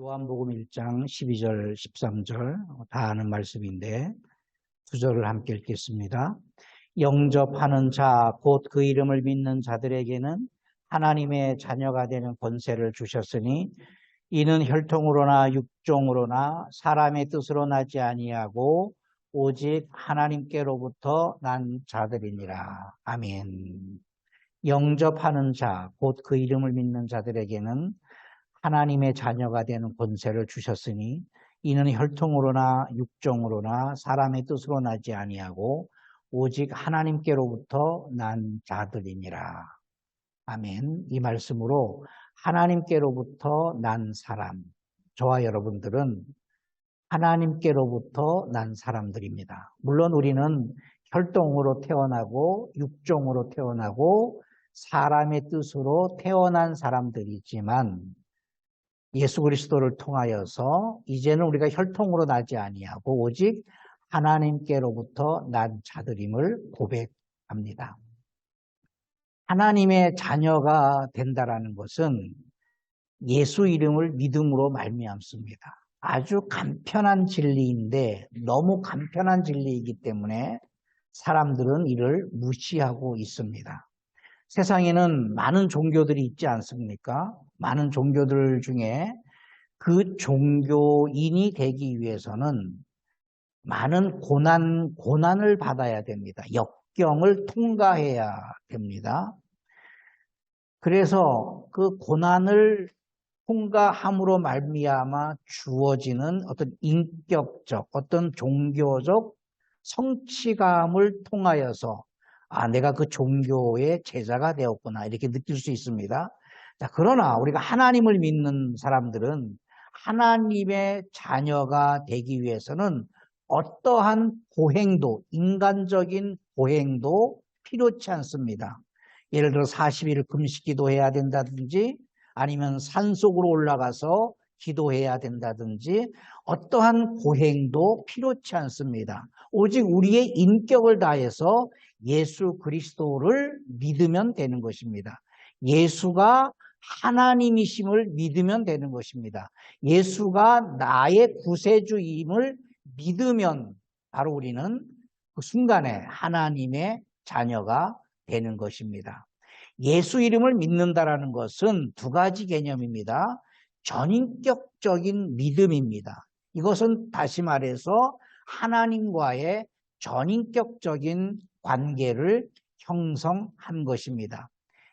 요한복음 1장 12절, 13절 다 아는 말씀인데 두 절을 함께 읽겠습니다. 영접하는 자, 곧 그 이름을 믿는 자들에게는 하나님의 자녀가 되는 권세를 주셨으니 이는 혈통으로나 육종으로나 사람의 뜻으로 나지 아니하고 오직 하나님께로부터 난 자들이니라. 아멘. 영접하는 자, 곧 그 이름을 믿는 자들에게는 하나님의 자녀가 되는 권세를 주셨으니 이는 혈통으로나 육종으로나 사람의 뜻으로 나지 아니하고 오직 하나님께로부터 난 자들이니라. 아멘. 이 말씀으로 하나님께로부터 난 사람, 저와 여러분들은 하나님께로부터 난 사람들입니다. 물론 우리는 혈통으로 태어나고 육종으로 태어나고 사람의 뜻으로 태어난 사람들이지만 예수 그리스도를 통하여서 이제는 우리가 혈통으로 나지 아니하고 오직 하나님께로부터 난 자들임을 고백합니다. 하나님의 자녀가 된다라는 것은 예수 이름을 믿음으로 말미암습니다. 아주 간편한 진리인데 너무 간편한 진리이기 때문에 사람들은 이를 무시하고 있습니다. 세상에는 많은 종교들이 있지 않습니까? 많은 종교들 중에 그 종교인이 되기 위해서는 많은 고난을 받아야 됩니다. 역경을 통과해야 됩니다. 그래서 그 고난을 통과함으로 말미암아 주어지는 어떤 인격적, 어떤 종교적 성취감을 통하여서 내가 그 종교의 제자가 되었구나 이렇게 느낄 수 있습니다. 자, 그러나 우리가 하나님을 믿는 사람들은 하나님의 자녀가 되기 위해서는 어떠한 고행도, 인간적인 고행도 필요치 않습니다. 예를 들어 40일 금식 기도해야 된다든지 아니면 산속으로 올라가서 기도해야 된다든지 어떠한 고행도 필요치 않습니다. 오직 우리의 인격을 다해서 예수 그리스도를 믿으면 되는 것입니다. 예수가 하나님이심을 믿으면 되는 것입니다. 예수가 나의 구세주임을 믿으면 바로 우리는 그 순간에 하나님의 자녀가 되는 것입니다. 예수 이름을 믿는다라는 것은 두 가지 개념입니다. 전인격적인 믿음입니다. 이것은 다시 말해서 하나님과의 전인격적인 관계를 형성한 것입니다.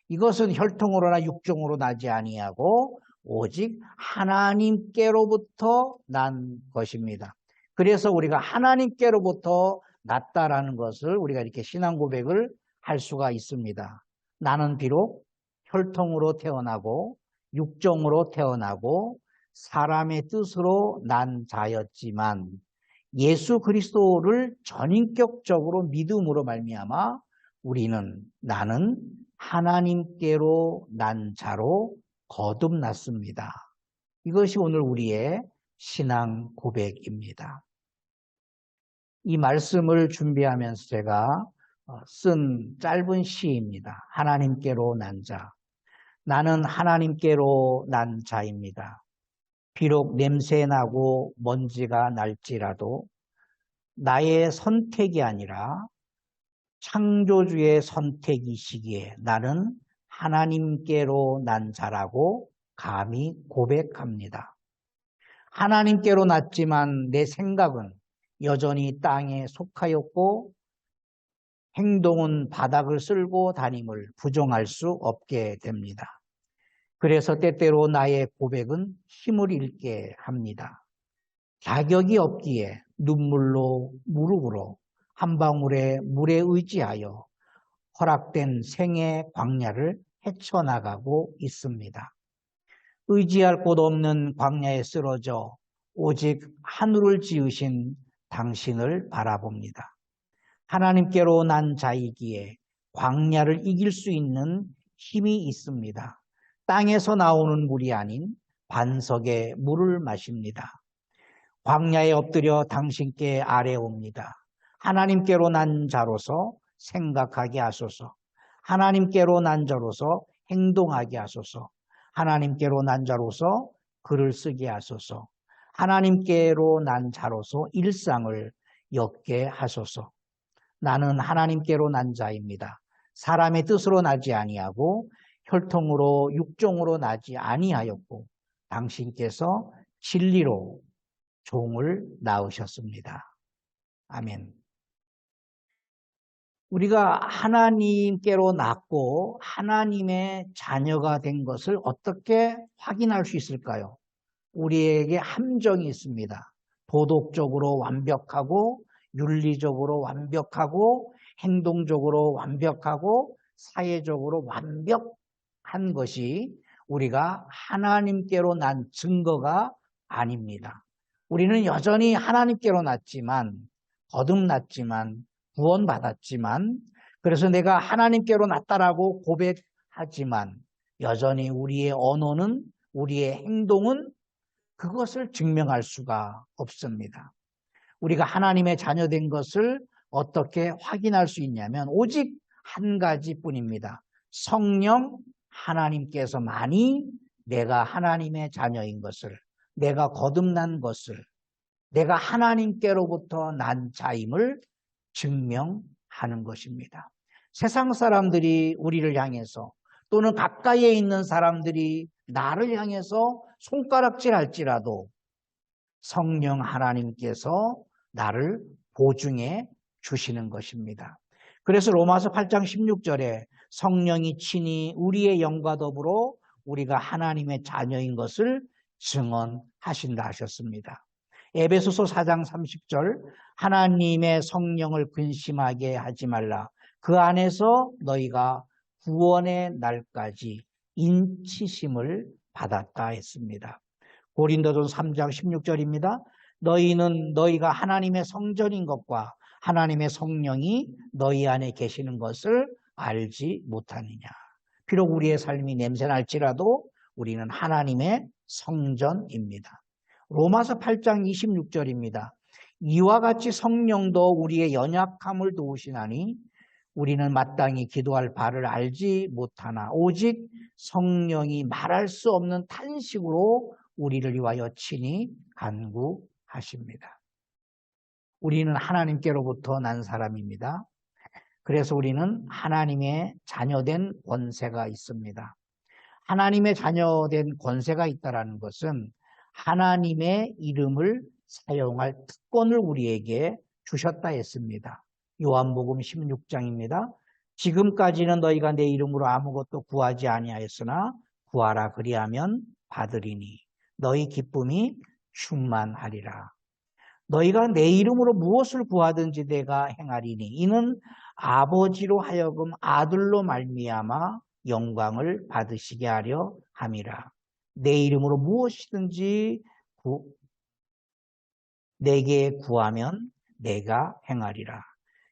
이것은 혈통으로나 육종으로 나지 아니하고 오직 하나님께로부터 난 것입니다. 그래서 우리가 하나님께로부터 났다라는 것을 우리가 이렇게 신앙 고백을 할 수가 있습니다. 나는 비록 혈통으로 태어나고 육종으로 태어나고 사람의 뜻으로 난 자였지만 예수 그리스도를 전인격적으로 믿음으로 말미암아 나는 하나님께로 난 자로 거듭났습니다. 이것이 오늘 우리의 신앙 고백입니다. 이 말씀을 준비하면서 제가 쓴 짧은 시입니다. 하나님께로 난 자. 나는 하나님께로 난 자입니다. 비록 냄새나고 먼지가 날지라도 나의 선택이 아니라 창조주의 선택이시기에 나는 하나님께로 난 자라고 감히 고백합니다. 하나님께로 났지만 내 생각은 여전히 땅에 속하였고 행동은 바닥을 쓸고 다님을 부정할 수 없게 됩니다. 그래서 때때로 나의 고백은 힘을 잃게 합니다. 자격이 없기에 눈물로 무릎으로 한 방울의 물에 의지하여 허락된 생의 광야를 헤쳐나가고 있습니다. 의지할 곳 없는 광야에 쓰러져 오직 하늘을 지으신 당신을 바라봅니다. 하나님께로 난 자이기에 광야를 이길 수 있는 힘이 있습니다. 땅에서 나오는 물이 아닌 반석의 물을 마십니다. 광야에 엎드려 당신께 아뢰옵니다. 하나님께로 난 자로서 생각하게 하소서. 하나님께로 난 자로서 행동하게 하소서. 하나님께로 난 자로서 글을 쓰게 하소서. 하나님께로 난 자로서 일상을 엮게 하소서. 나는 하나님께로 난 자입니다. 사람의 뜻으로 나지 아니하고 혈통으로 육종으로 나지 아니하였고 당신께서 진리로 종을 낳으셨습니다. 아멘. 우리가 하나님께로 낳고 하나님의 자녀가 된 것을 어떻게 확인할 수 있을까요? 우리에게 함정이 있습니다. 도덕적으로 완벽하고 윤리적으로 완벽하고 행동적으로 완벽하고 사회적으로 완벽한 것이 우리가 하나님께로 난 증거가 아닙니다. 우리는 여전히 하나님께로 났지만 거듭났지만 구원받았지만 그래서 내가 하나님께로 났다라고 고백하지만 여전히 우리의 언어는 우리의 행동은 그것을 증명할 수가 없습니다. 우리가 하나님의 자녀된 것을 어떻게 확인할 수 있냐면 오직 한 가지뿐입니다. 성령 하나님께서만이 내가 하나님의 자녀인 것을, 내가 거듭난 것을, 내가 하나님께로부터 난 자임을 증명하는 것입니다. 세상 사람들이 우리를 향해서 또는 가까이에 있는 사람들이 나를 향해서 손가락질할지라도 성령 하나님께서 나를 보증해 주시는 것입니다. 그래서 로마서 8장 16절에 성령이 친히 우리의 영과 더불어 우리가 하나님의 자녀인 것을 증언하신다 하셨습니다. 에베소서 4장 30절 하나님의 성령을 근심하게 하지 말라. 그 안에서 너희가 구원의 날까지 인치심을 받았다 했습니다. 고린도전서 3장 16절입니다. 너희는 너희가 하나님의 성전인 것과 하나님의 성령이 너희 안에 계시는 것을 알지 못하느냐. 비록 우리의 삶이 냄새날지라도 우리는 하나님의 성전입니다. 로마서 8장 26절입니다. 이와 같이 성령도 우리의 연약함을 도우시나니 우리는 마땅히 기도할 바를 알지 못하나 오직 성령이 말할 수 없는 탄식으로 우리를 위하여 친히 간구하십니다. 우리는 하나님께로부터 난 사람입니다. 그래서 우리는 하나님의 자녀된 권세가 있습니다. 하나님의 자녀된 권세가 있다는 것은 하나님의 이름을 사용할 특권을 우리에게 주셨다 했습니다. 요한복음 16장입니다. 지금까지는 너희가 내 이름으로 아무것도 구하지 아니하였으나 구하라 그리하면 받으리니 너희 기쁨이 충만하리라. 너희가 내 이름으로 무엇을 구하든지 내가 행하리니 이는 아버지로 하여금 아들로 말미암아 영광을 받으시게 하려 함이라. 내 이름으로 무엇이든지 내게 구하면 내가 행하리라.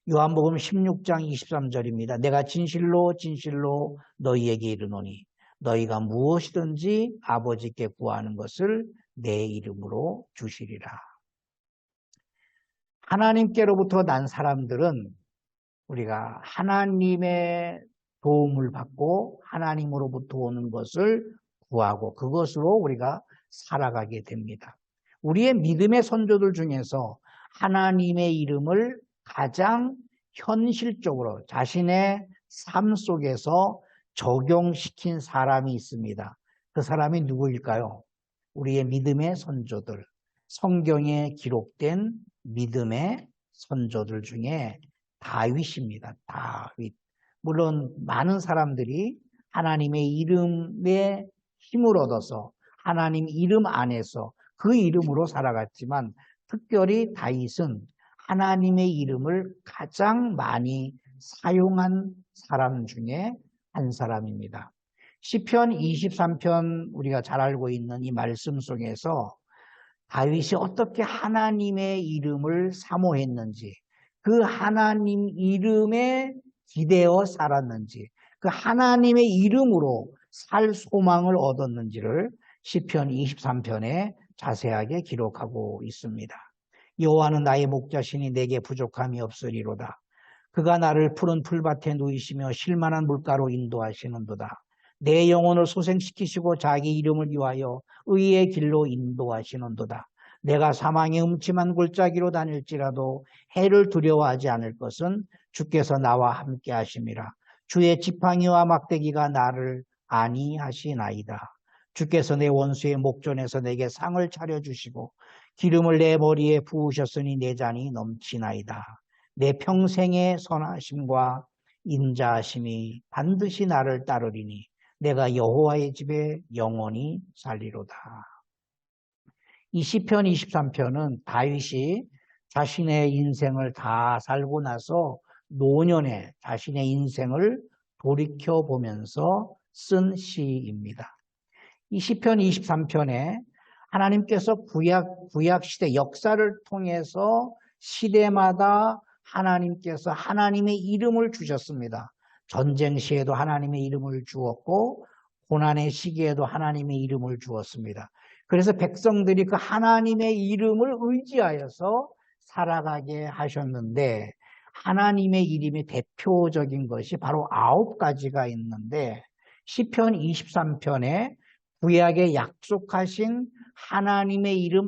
요한복음 16장 23절입니다. 내가 진실로 진실로 너희에게 이르노니 너희가 무엇이든지 아버지께 구하는 것을 내 이름으로 주시리라. 하나님께로부터 난 사람들은 우리가 하나님의 도움을 받고 하나님으로부터 오는 것을 구하고 그것으로 우리가 살아가게 됩니다. 우리의 믿음의 선조들 중에서 하나님의 이름을 가장 현실적으로 자신의 삶 속에서 적용시킨 사람이 있습니다. 그 사람이 누구일까요? 우리의 믿음의 선조들, 성경에 기록된 믿음의 선조들 중에 다윗입니다. 다윗. 물론 많은 사람들이 하나님의 이름에 힘을 얻어서 하나님 이름 안에서 그 이름으로 살아갔지만 특별히 다윗은 하나님의 이름을 가장 많이 사용한 사람 중에 한 사람입니다. 시편 23편 우리가 잘 알고 있는 이 말씀 속에서 다윗이 어떻게 하나님의 이름을 사모했는지, 그 하나님 이름에 기대어 살았는지, 그 하나님의 이름으로 살 소망을 얻었는지를 시편 23편에 자세하게 기록하고 있습니다. 여호와는 나의 목자시니 내게 부족함이 없으리로다. 그가 나를 푸른 풀밭에 누이시며 쉴만한 물가로 인도하시는도다. 내 영혼을 소생시키시고 자기 이름을 위하여 의의 길로 인도하시는도다. 내가 사망의 음침한 골짜기로 다닐지라도 해를 두려워하지 않을 것은 주께서 나와 함께 하심이라. 주의 지팡이와 막대기가 나를 안위하시나이다. 주께서 내 원수의 목전에서 내게 상을 차려주시고 기름을 내 머리에 부으셨으니 내 잔이 넘치나이다. 내 평생의 선하심과 인자하심이 반드시 나를 따르리니 내가 여호와의 집에 영원히 살리로다. 이 시편 23편은 다윗이 자신의 인생을 다 살고 나서 노년에 자신의 인생을 돌이켜보면서 쓴 시입니다. 이 시편 23편에 하나님께서 구약 시대 역사를 통해서 시대마다 하나님께서 하나님의 이름을 주셨습니다. 전쟁 시에도 하나님의 이름을 주었고 고난의 시기에도 하나님의 이름을 주었습니다. 그래서 백성들이 그 하나님의 이름을 의지하여서 살아가게 하셨는데 하나님의 이름이 대표적인 것이 바로 9가지가 있는데 시편 23편에 구약에 약속하신 하나님의 이름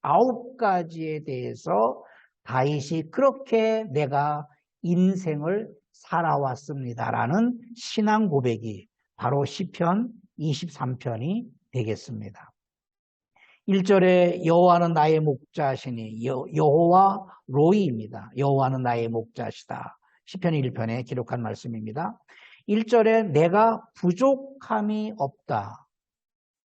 9가지에 대해서 다윗이 그렇게 내가 인생을 살아왔습니다라는 신앙 고백이 바로 시편 23편이 되겠습니다. 1절에 여호와는 나의 목자시니 여호와 로이입니다. 여호와는 나의 목자시다. 시편 1편에 기록한 말씀입니다. 1절에 내가 부족함이 없다.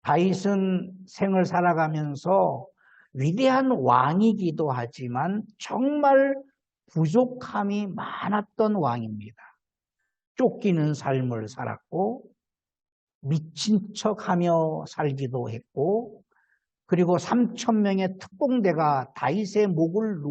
다윗은 생을 살아가면서 위대한 왕이기도 하지만 정말 부족함이 많았던 왕입니다. 쫓기는 삶을 살았고 미친 척하며 살기도 했고 그리고 3,000명의 특공대가 다윗의 목을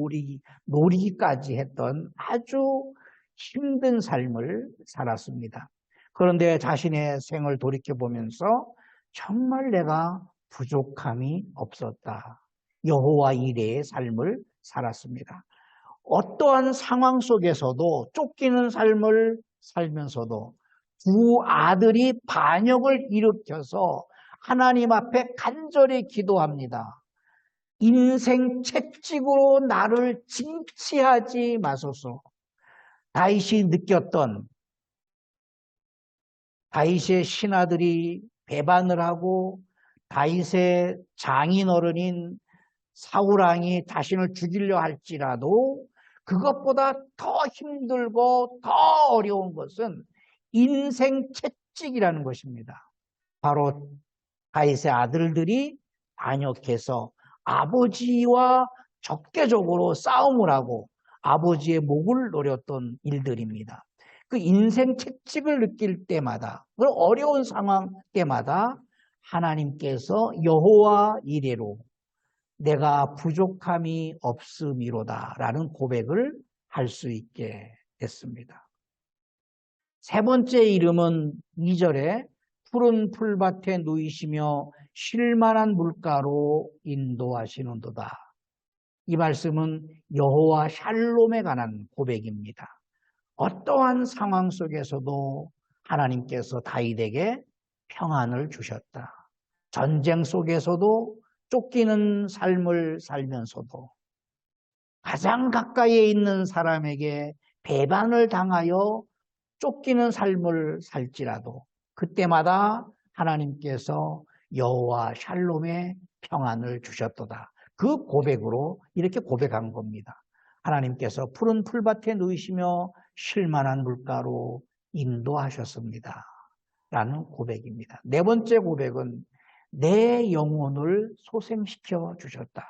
노리기까지 했던 아주 힘든 삶을 살았습니다. 그런데 자신의 생을 돌이켜보면서 정말 내가 부족함이 없었다. 여호와 이레의 삶을 살았습니다. 어떠한 상황 속에서도 쫓기는 삶을 살면서도 두 아들이 반역을 일으켜서 하나님 앞에 간절히 기도합니다. 인생 채찍으로 나를 징치하지 마소서. 다윗이 느꼈던 다윗의 신하들이 배반을 하고 다윗의 장인어른인 사울왕이 자신을 죽이려 할지라도 그것보다 더 힘들고 더 어려운 것은 인생 채찍이라는 것입니다. 바로 다윗의 아들들이 반역해서 아버지와 적대적으로 싸움을 하고 아버지의 목을 노렸던 일들입니다. 그 인생 채찍을 느낄 때마다, 그 어려운 상황 때마다 하나님께서 여호와 이레로 내가 부족함이 없음이로다 라는 고백을 할 수 있게 됐습니다. 세 번째 이름은 2절에 푸른 풀밭에 누이시며 쉴만한 물가로 인도하시는도다. 이 말씀은 여호와 샬롬에 관한 고백입니다. 어떠한 상황 속에서도 하나님께서 다윗에게 평안을 주셨다. 전쟁 속에서도 쫓기는 삶을 살면서도 가장 가까이에 있는 사람에게 배반을 당하여 쫓기는 삶을 살지라도 그때마다 하나님께서 여호와 샬롬의 평안을 주셨도다. 그 고백으로 이렇게 고백한 겁니다. 하나님께서 푸른 풀밭에 누이시며 쉴만한 물가로 인도하셨습니다. 라는 고백입니다. 네 번째 고백은 내 영혼을 소생시켜 주셨다.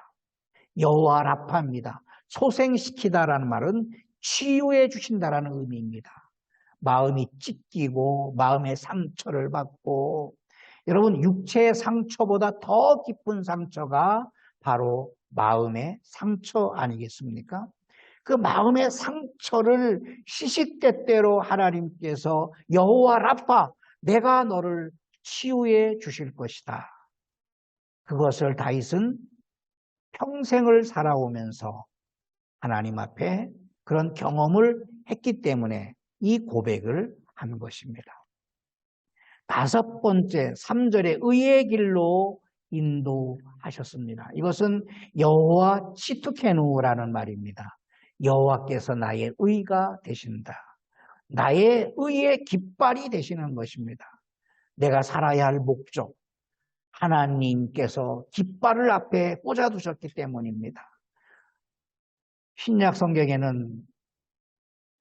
여호와 라파입니다. 소생시키다라는 말은 치유해 주신다라는 의미입니다. 마음이 찢기고 마음의 상처를 받고 여러분 육체의 상처보다 더 깊은 상처가 바로 마음의 상처 아니겠습니까? 그 마음의 상처를 시시때때로 하나님께서 여호와 라파 내가 너를 치유해 주실 것이다. 그것을 다윗은 평생을 살아오면서 하나님 앞에 그런 경험을 했기 때문에 이 고백을 한 것입니다. 다섯 번째 3절에 의의 길로 인도하셨습니다. 이것은 여호와 치투케누라는 말입니다. 여호와께서 나의 의가 되신다. 나의 의의 깃발이 되시는 것입니다. 내가 살아야 할 목적, 하나님께서 깃발을 앞에 꽂아두셨기 때문입니다. 신약 성경에는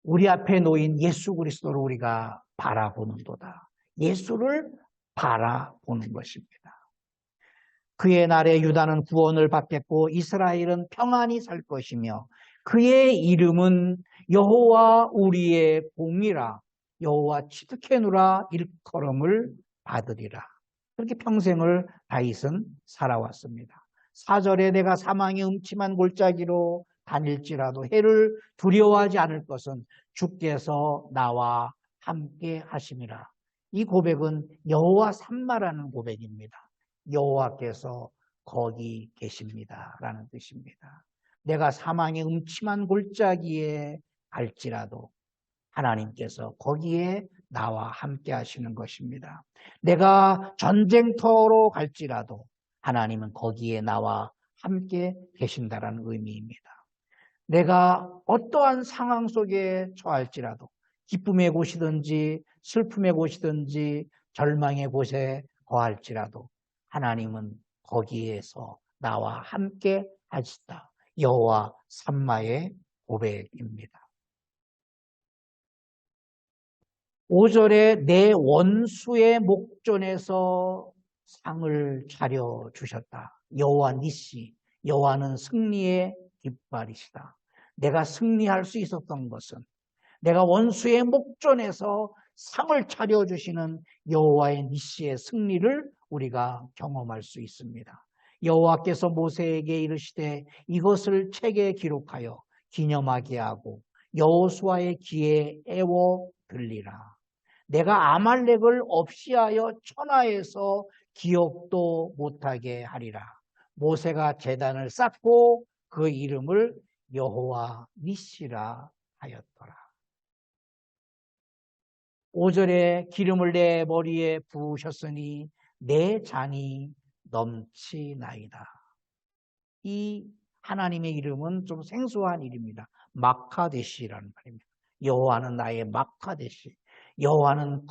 우리 앞에 놓인 예수 그리스도를 우리가 바라보는도다. 예수를 바라보는 것입니다. 그의 날에 유다는 구원을 받겠고 이스라엘은 평안히 살 것이며 그의 이름은 여호와 우리의 공이라 여호와 치드케누라 일컬음을 받으리라. 그렇게 평생을 다윗은 살아왔습니다. 4절에 내가 사망의 음침한 골짜기로 다닐지라도 해를 두려워하지 않을 것은 주께서 나와 함께 하심이라. 이 고백은 여호와 삼마라는 고백입니다. 여호와께서 거기 계십니다 라는 뜻입니다. 내가 사망의 음침한 골짜기에 갈지라도 하나님께서 거기에 나와 함께 하시는 것입니다. 내가 전쟁터로 갈지라도 하나님은 거기에 나와 함께 계신다라는 의미입니다. 내가 어떠한 상황 속에 처할지라도 기쁨의 곳이든지 슬픔의 곳이든지 절망의 곳에 거할지라도 하나님은 거기에서 나와 함께 하시다. 여호와 삼마의 고백입니다. 5절에 내 원수의 목전에서 상을 차려주셨다. 여호와 니시, 여호와는 승리의 깃발이시다. 내가 승리할 수 있었던 것은 내가 원수의 목전에서 상을 차려주시는 여호와의 니시의 승리를 우리가 경험할 수 있습니다. 여호와께서 모세에게 이르시되 이것을 책에 기록하여 기념하게 하고 여호수아의 귀에 애워 들리라. 내가 아말렉을 없이하여 천하에서 기억도 못하게 하리라. 모세가 제단을 쌓고 그 이름을 여호와 니시라 하였더라. 5절에 기름을 내 머리에 부으셨으니 내 잔이 넘치나이다. 이 하나님의 이름은 좀 생소한 이름입니다. 마카데시라는 말입니다. 여호와는 나의 마카데시. 여호와는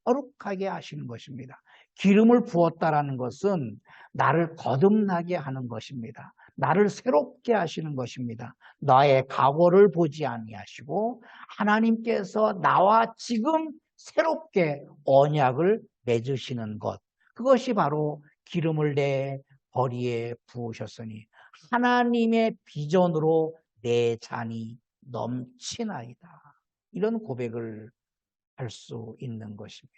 거룩하게 하시는 것입니다. 기름을 부었다라는 것은 나를 거듭나게 하는 것입니다. 나를 새롭게 하시는 것입니다. 나의 과거를 보지 아니하시고 하나님께서 나와 지금 새롭게 언약을 맺으시는 것. 그것이 바로 기름을 내 머리에 부으셨으니 하나님의 비전으로 내 잔이 넘치나이다. 이런 고백을 할 수 있는 것입니다.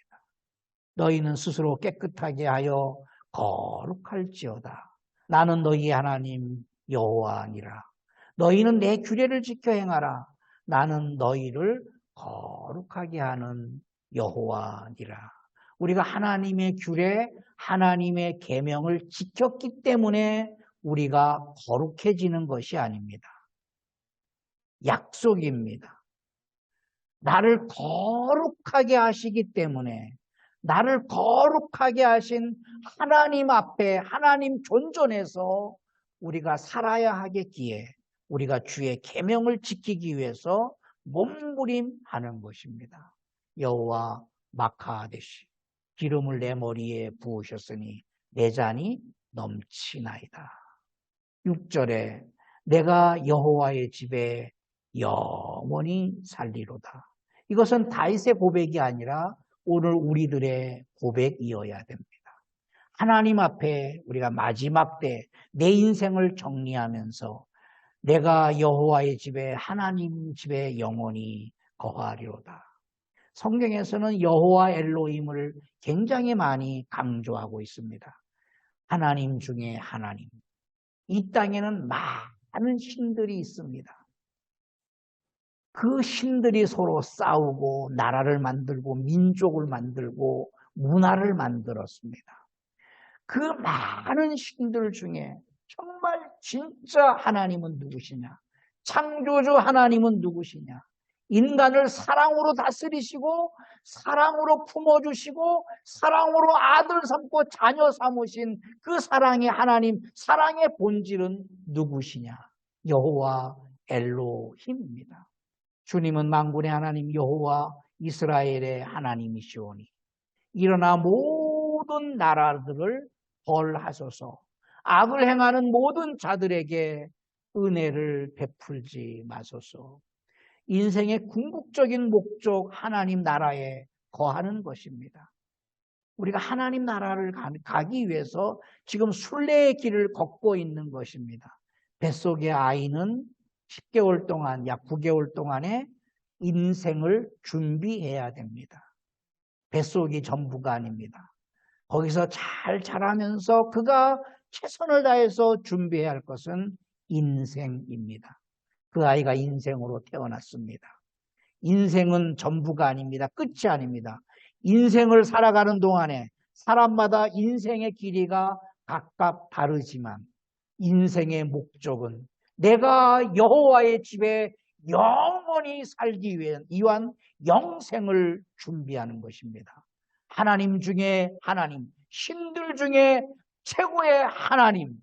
너희는 스스로 깨끗하게 하여 거룩할지어다. 나는 너희 하나님 여호와니라. 너희는 내 규례를 지켜 행하라. 나는 너희를 거룩하게 하는 여호와니라. 우리가 하나님의 규례, 하나님의 계명을 지켰기 때문에 우리가 거룩해지는 것이 아닙니다. 약속입니다. 나를 거룩하게 하시기 때문에 나를 거룩하게 하신 하나님 앞에 하나님 존전에서 우리가 살아야 하겠기에 우리가 주의 계명을 지키기 위해서 몸부림하는 것입니다. 여호와 마카데시 기름을 내 머리에 부으셨으니 내 잔이 넘치나이다. 6절에 내가 여호와의 집에 영원히 살리로다. 이것은 다윗의 고백이 아니라 오늘 우리들의 고백이어야 됩니다. 하나님 앞에 우리가 마지막 때 내 인생을 정리하면서 내가 여호와의 집에 하나님 집에 영원히 거하리로다. 성경에서는 여호와 엘로힘을 굉장히 많이 강조하고 있습니다. 하나님 중에 하나님. 이 땅에는 많은 신들이 있습니다. 그 신들이 서로 싸우고 나라를 만들고 민족을 만들고 문화를 만들었습니다. 그 많은 신들 중에 정말 진짜 하나님은 누구시냐? 창조주 하나님은 누구시냐? 인간을 사랑으로 다스리시고 사랑으로 품어주시고 사랑으로 아들 삼고 자녀 삼으신 그 사랑의 하나님, 사랑의 본질은 누구시냐? 여호와 엘로힘입니다. 주님은 만군의 하나님 여호와 이스라엘의 하나님이시오니 일어나 모든 나라들을 벌하소서. 악을 행하는 모든 자들에게 은혜를 베풀지 마소서. 인생의 궁극적인 목적 하나님 나라에 거하는 것입니다. 우리가 하나님 나라를 가기 위해서 지금 순례의 길을 걷고 있는 것입니다. 뱃속의 아이는 10개월 동안, 약 9개월 동안의 인생을 준비해야 됩니다. 뱃속이 전부가 아닙니다. 거기서 잘 자라면서 그가 최선을 다해서 준비해야 할 것은 인생입니다. 그 아이가 인생으로 태어났습니다. 인생은 전부가 아닙니다. 끝이 아닙니다. 인생을 살아가는 동안에 사람마다 인생의 길이가 각각 다르지만 인생의 목적은 내가 여호와의 집에 영원히 살기 위한 영생을 준비하는 것입니다. 하나님 중에 하나님, 신들 중에 최고의 하나님,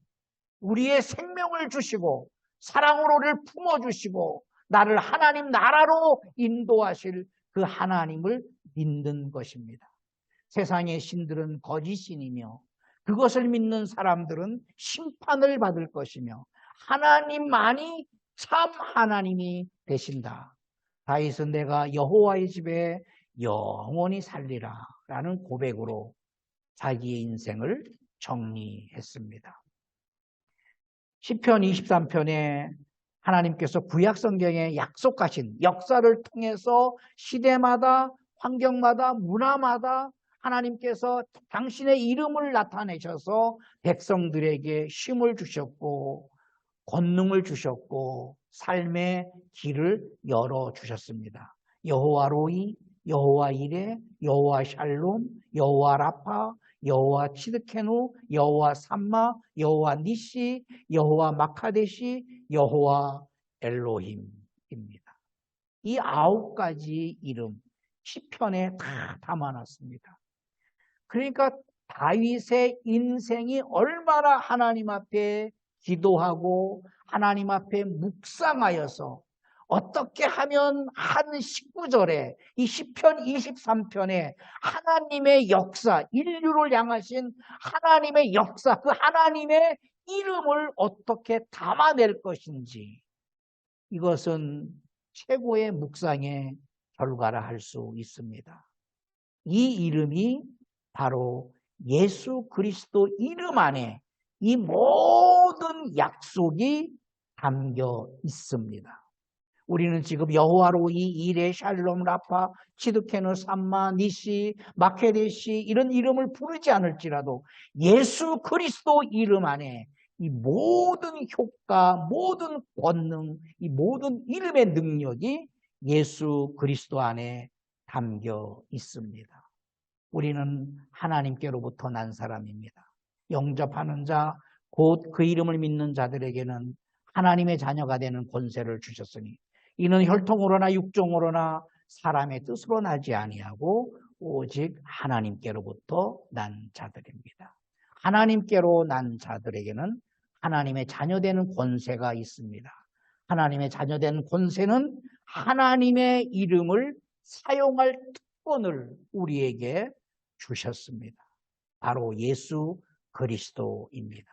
우리의 생명을 주시고 사랑으로 우리를 품어주시고 나를 하나님 나라로 인도하실 그 하나님을 믿는 것입니다. 세상의 신들은 거짓신이며 그것을 믿는 사람들은 심판을 받을 것이며 하나님만이 참 하나님이 되신다. 다윗은 내가 여호와의 집에 영원히 살리라 라는 고백으로 자기의 인생을 정리했습니다. 시편 23편에 하나님께서 구약성경에 약속하신 역사를 통해서 시대마다 환경마다 문화마다 하나님께서 당신의 이름을 나타내셔서 백성들에게 쉼을 주셨고 권능을 주셨고 삶의 길을 열어주셨습니다. 여호와 로이, 여호와 이레, 여호와 샬롬, 여호와 라파, 여호와 치드케누, 여호와 삼마, 여호와 니시, 여호와 마카데시, 여호와 엘로힘입니다. 이 9가지 이름 시편에 다 담아놨습니다. 그러니까 다윗의 인생이 얼마나 하나님 앞에 기도하고 하나님 앞에 묵상하여서 어떻게 하면 한 19절에 이 시편 23편에 하나님의 역사, 인류를 향하신 하나님의 역사, 그 하나님의 이름을 어떻게 담아낼 것인지 이것은 최고의 묵상의 결과라 할 수 있습니다. 이 이름이 바로 예수 그리스도 이름 안에 이 모든 약속이 담겨 있습니다. 우리는 지금 여호와 로이, 이레, 샬롬, 라파, 치드케누, 삼마, 니시, 마케데시 이런 이름을 부르지 않을지라도 예수 그리스도 이름 안에 이 모든 효과, 모든 권능, 이 모든 이름의 능력이 예수 그리스도 안에 담겨 있습니다. 우리는 하나님께로부터 난 사람입니다. 영접하는 자, 곧 그 이름을 믿는 자들에게는 하나님의 자녀가 되는 권세를 주셨으니 이는 혈통으로나 육종으로나 사람의 뜻으로 나지 아니하고 오직 하나님께로부터 난 자들입니다. 하나님께로 난 자들에게는 하나님의 자녀되는 권세가 있습니다. 하나님의 자녀되는 권세는 하나님의 이름을 사용할 특권을 우리에게 주셨습니다. 바로 예수 그리스도입니다.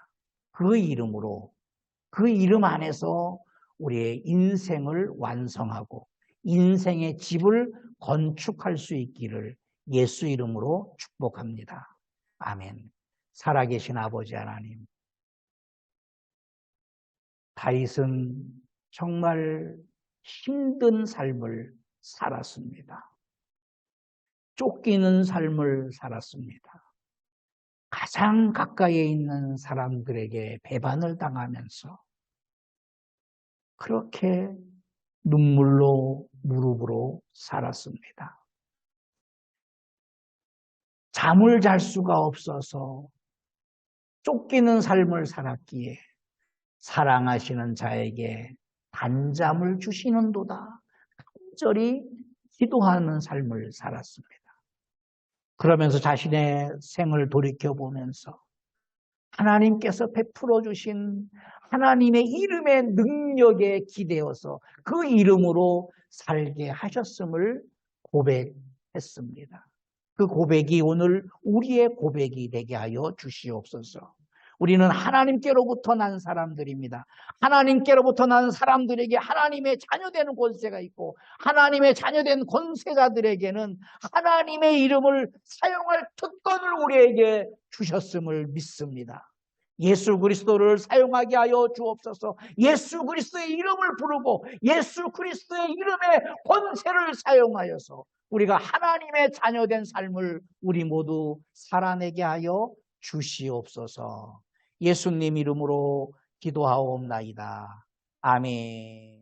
그 이름으로 그 이름 안에서 우리의 인생을 완성하고 인생의 집을 건축할 수 있기를 예수 이름으로 축복합니다. 아멘. 살아계신 아버지 하나님, 다윗은 정말 힘든 삶을 살았습니다. 쫓기는 삶을 살았습니다. 가장 가까이에 있는 사람들에게 배반을 당하면서 그렇게 눈물로 무릎으로 살았습니다. 잠을 잘 수가 없어서 쫓기는 삶을 살았기에 사랑하시는 자에게 단잠을 주시는도다. 간절히 기도하는 삶을 살았습니다. 그러면서 자신의 생을 돌이켜보면서 하나님께서 베풀어 주신 하나님의 이름의 능력에 기대어서 그 이름으로 살게 하셨음을 고백했습니다. 그 고백이 오늘 우리의 고백이 되게 하여 주시옵소서. 우리는 하나님께로부터 난 사람들입니다. 하나님께로부터 난 사람들에게 하나님의 자녀되는 권세가 있고 하나님의 자녀된 권세자들에게는 하나님의 이름을 사용할 특권을 우리에게 주셨음을 믿습니다. 예수 그리스도를 사용하게 하여 주옵소서. 예수 그리스도의 이름을 부르고 예수 그리스도의 이름의 권세를 사용하여서 우리가 하나님의 자녀된 삶을 우리 모두 살아내게 하여 주시옵소서. 예수님 이름으로 기도하옵나이다. 아멘.